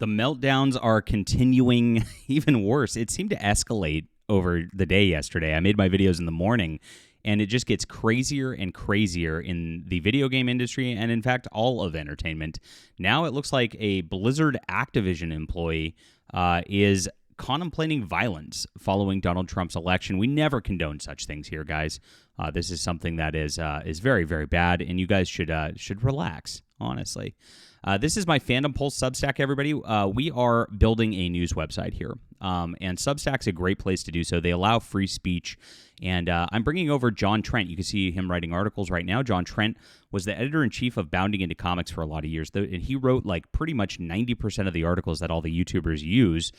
The meltdowns are continuing even worse. It seemed to escalate over the day yesterday. I made my videos in the morning, and it just gets crazier and crazier in the video game industry and, in fact, all of entertainment. Now it looks like a Blizzard Activision employee is contemplating violence following Donald Trump's election. We never condone such things here, guys. This is something that is very, very bad, and you guys should relax, honestly. This is my Fandom Pulse Substack, everybody. We are building a news website here, and Substack's a great place to do so. They allow free speech, and I'm bringing over John Trent. You can see him writing articles right now. John Trent was the editor-in-chief of Bounding Into Comics for a lot of years, and he wrote like pretty much 90% of the articles that all the YouTubers use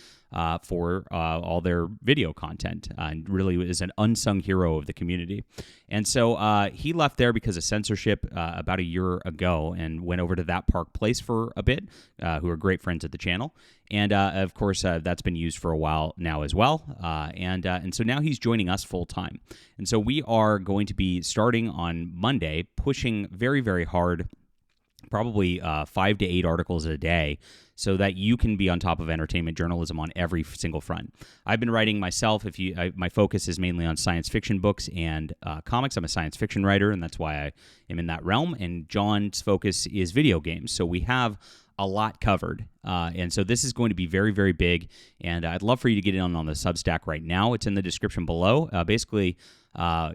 for all their video content, and really is an unsung hero of the community. And so he left there because of censorship about a year ago and went over to That Park Place for a bit, who are great friends at the channel. And, of course, that's been used for a while now as well. And so now he's joining us full-time. And so we are going to be starting on Monday, pushing very, very hard, probably 5 to 8 articles a day, so that you can be on top of entertainment journalism on every single front. I've been writing myself. My focus is mainly on science fiction books and comics. I'm a science fiction writer, and that's why I am in that realm. And John's focus is video games. So we have a lot covered. And so this is going to be very, very big. And I'd love for you to get in on the Substack right now. It's in the description below. Basically,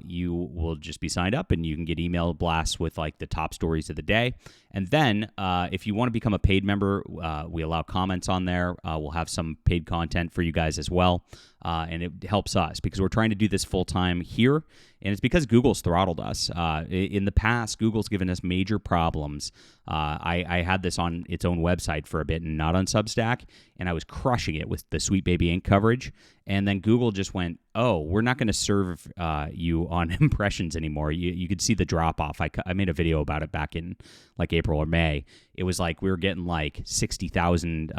you will just be signed up and you can get email blasts with like the top stories of the day. And then if you want to become a paid member, we allow comments on there. We'll have some paid content for you guys as well. And it helps us because we're trying to do this full time here. And it's because Google's throttled us. In the past, Google's given us major problems. I had this on its own website for a bit and not on Substack, and I was crushing it with the Sweet Baby Inc. coverage. And then Google just went, oh, we're not going to serve you on impressions anymore. You could see the drop-off. I made a video about it back in like April or May. It was like we were getting like 60,000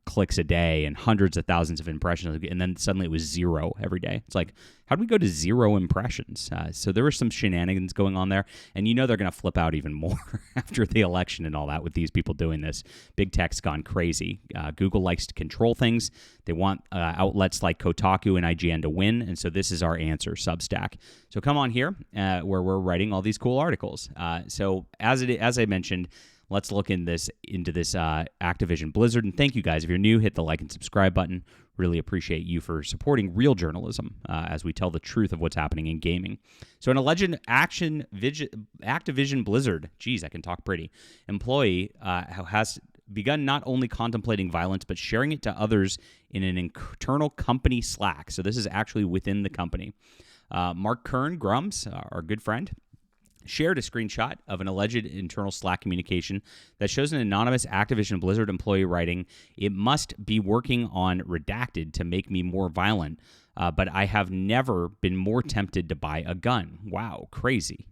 clicks a day and hundreds of thousands of impressions, and then suddenly it was 0 every day. It's like, how do we go to 0 impressions? So there were some shenanigans going on there, and you know they're going to flip out even more after the election and all that with these people doing this. Big tech's gone crazy. Google likes to control things. They want outlets like Kotaku and IGN to win, and so this is our answer, Substack. So come on here where we're writing all these cool articles. So as I mentioned, let's look into this Activision Blizzard. And thank you guys. If you're new, hit the like and subscribe button. Really appreciate you for supporting real journalism as we tell the truth of what's happening in gaming. So an alleged Activision Blizzard, geez, I can talk pretty, employee has begun not only contemplating violence, but sharing it to others in an internal company Slack. So this is actually within the company. Mark Kern, Grums, our good friend, shared a screenshot of an alleged internal Slack communication that shows an anonymous Activision Blizzard employee writing, "It must be working on redacted to make me more violent, but I have never been more tempted to buy a gun." Wow, crazy.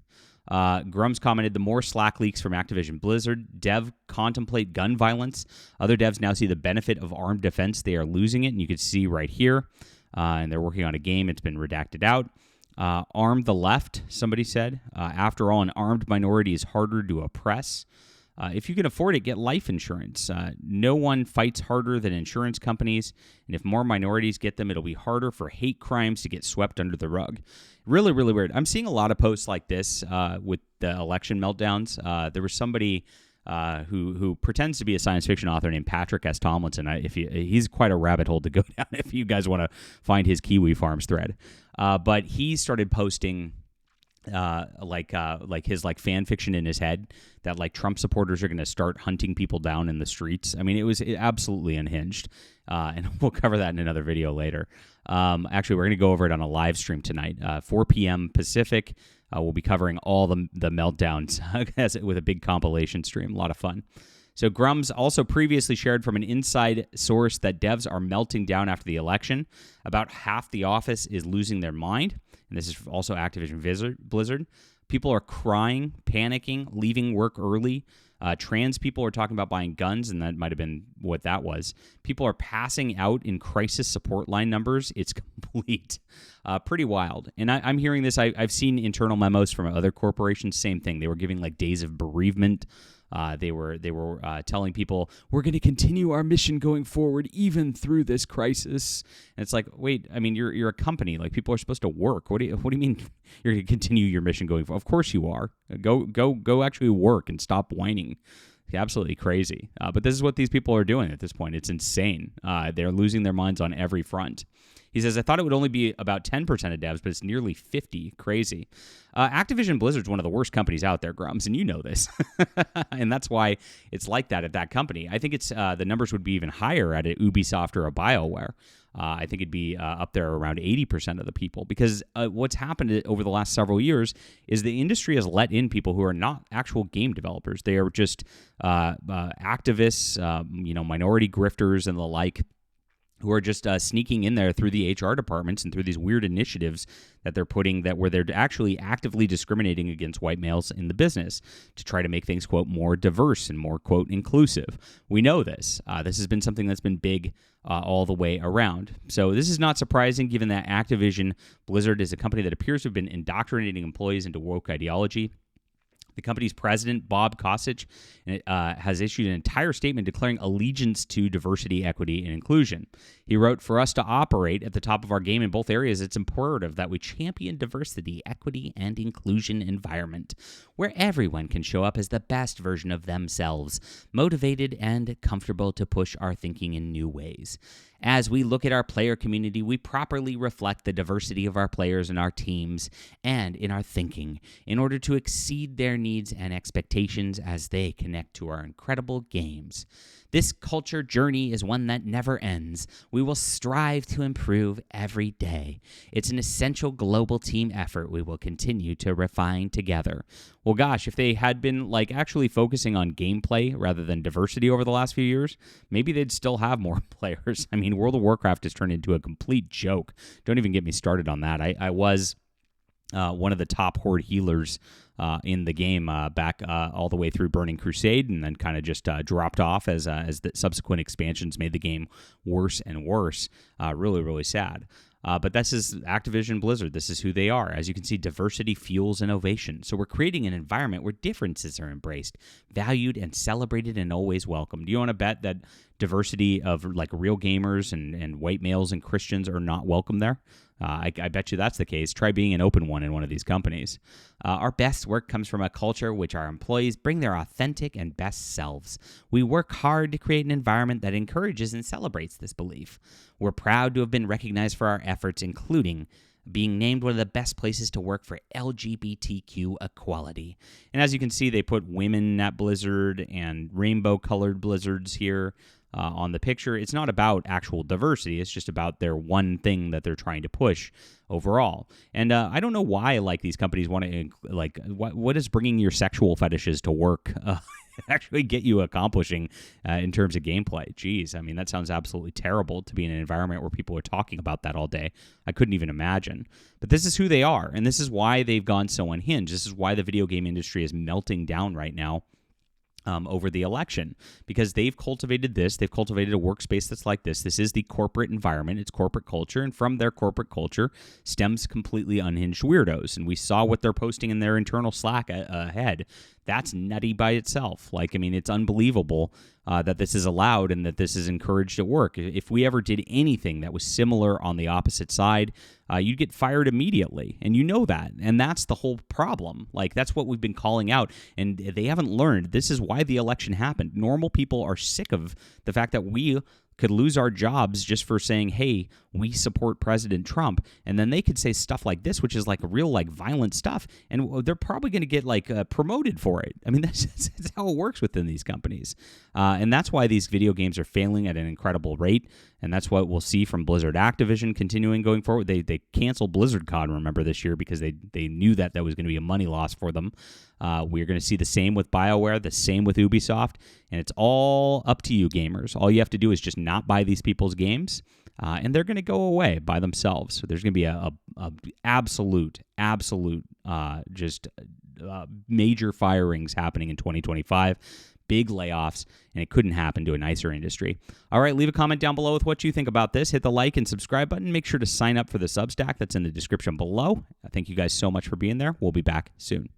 Grums commented, "The more Slack leaks from Activision Blizzard, dev contemplate gun violence. Other devs now see the benefit of armed defense. They are losing it," and you can see right here, and they're working on a game. It's been redacted out. Arm the left, somebody said. After all, an armed minority is harder to oppress. If you can afford it, get life insurance. No one fights harder than insurance companies, and if more minorities get them, it'll be harder for hate crimes to get swept under the rug. Really, really weird. I'm seeing a lot of posts like this with the election meltdowns. There was somebody who pretends to be a science fiction author named Patrick S. Tomlinson. He's quite a rabbit hole to go down if you guys want to find his Kiwi Farms thread. But he started posting like his like fan fiction in his head that like Trump supporters are going to start hunting people down in the streets. I mean, it was absolutely unhinged, and we'll cover that in another video later. Actually, we're going to go over it on a live stream tonight, 4 p.m. Pacific. We'll be covering all the meltdowns with a big compilation stream. A lot of fun. So Grums also previously shared from an inside source that devs are melting down after the election. About half the office is losing their mind. And this is also Activision Blizzard. People are crying, panicking, leaving work early. Trans people are talking about buying guns, and that might have been what that was. People are passing out in crisis support line numbers. It's complete. Pretty wild. And I'm hearing this. I've seen internal memos from other corporations. Same thing. They were giving like days of bereavement They were telling people, we're going to continue our mission going forward even through this crisis. And it's like, wait, I mean, you're a company. Like, people are supposed to work. What do you mean you're going to continue your mission going forward? Of course you are. Go actually work and stop whining. Absolutely crazy. But this is what these people are doing at this point. It's insane. They're losing their minds on every front. He says, I thought it would only be about 10% of devs, but it's nearly 50. Crazy. Activision Blizzard's one of the worst companies out there, Grums, and you know this. And that's why it's like that at that company. I think it's the numbers would be even higher at a Ubisoft or a BioWare. I think it'd be up there around 80% of the people, because what's happened over the last several years is the industry has let in people who are not actual game developers. They are just activists, minority grifters and the like, who are just sneaking in there through the HR departments and through these weird initiatives that they're putting where they're actually actively discriminating against white males in the business to try to make things, quote, more diverse and more, quote, inclusive. We know this. This has been something that's been big all the way around. So this is not surprising, given that Activision Blizzard is a company that appears to have been indoctrinating employees into woke ideology. The company's president, Bob Kosich, has issued an entire statement declaring allegiance to diversity, equity, and inclusion. He wrote, for us to operate at the top of our game in both areas, it's imperative that we champion diversity, equity, and inclusion environment, where everyone can show up as the best version of themselves, motivated and comfortable to push our thinking in new ways. As we look at our player community, we properly reflect the diversity of our players and our teams and in our thinking in order to exceed their needs and expectations as they connect to our incredible games. This culture journey is one that never ends. We will strive to improve every day. It's an essential global team effort we will continue to refine together. Well, gosh, if they had been actually focusing on gameplay rather than diversity over the last few years, maybe they'd still have more players. I mean, World of Warcraft has turned into a complete joke. Don't even get me started on that. I was one of the top horde healers in the game back all the way through Burning Crusade, and then kind of just dropped off as the subsequent expansions made the game worse and worse. Really, really sad. But this is Activision Blizzard. This is who they are. As you can see, diversity fuels innovation. So we're creating an environment where differences are embraced, valued, and celebrated, and always welcomed. Do you want to bet that diversity of real gamers and white males and Christians are not welcome there? I bet you that's the case. Try being an open one in one of these companies. Our best work comes from a culture which our employees bring their authentic and best selves. We work hard to create an environment that encourages and celebrates this belief. We're proud to have been recognized for our efforts, including being named one of the best places to work for LGBTQ equality. And as you can see, they put women at Blizzard and rainbow-colored Blizzards here on the picture. It's not about actual diversity. It's just about their one thing that they're trying to push overall. And I don't know why these companies want to what is bringing your sexual fetishes to work actually get you accomplishing in terms of gameplay. Jeez, I mean, that sounds absolutely terrible to be in an environment where people are talking about that all day. I couldn't even imagine. But this is who they are, and this is why they've gone so unhinged. This is why the video game industry is melting down right now. Over the election, because they've cultivated this. They've cultivated a workspace that's like this. This is the corporate environment. It's corporate culture, and from their corporate culture stems completely unhinged weirdos. And we saw what they're posting in their internal Slack ahead. That's nutty by itself. It's unbelievable that this is allowed and that this is encouraged at work. If we ever did anything that was similar on the opposite side, you'd get fired immediately. And you know that. And that's the whole problem. That's what we've been calling out. And they haven't learned. This is why the election happened. Normal people are sick of the fact that we could lose our jobs just for saying, hey, we support President Trump. And then they could say stuff like this, which is real violent stuff. And they're probably going to get promoted for it. I mean, that's how it works within these companies. And that's why these video games are failing at an incredible rate. And that's what we'll see from Blizzard Activision continuing going forward. They canceled BlizzardCon, remember, this year because they knew that was going to be a money loss for them. We're going to see the same with BioWare, the same with Ubisoft. And it's all up to you, gamers. All you have to do is just not buy these people's games, and they're going to go away by themselves. So there's going to be a absolute major firings happening in 2025. Big layoffs, and it couldn't happen to a nicer industry. All right, leave a comment down below with what you think about this. Hit the like and subscribe button. Make sure to sign up for the Substack that's in the description below. Thank you guys so much for being there. We'll be back soon.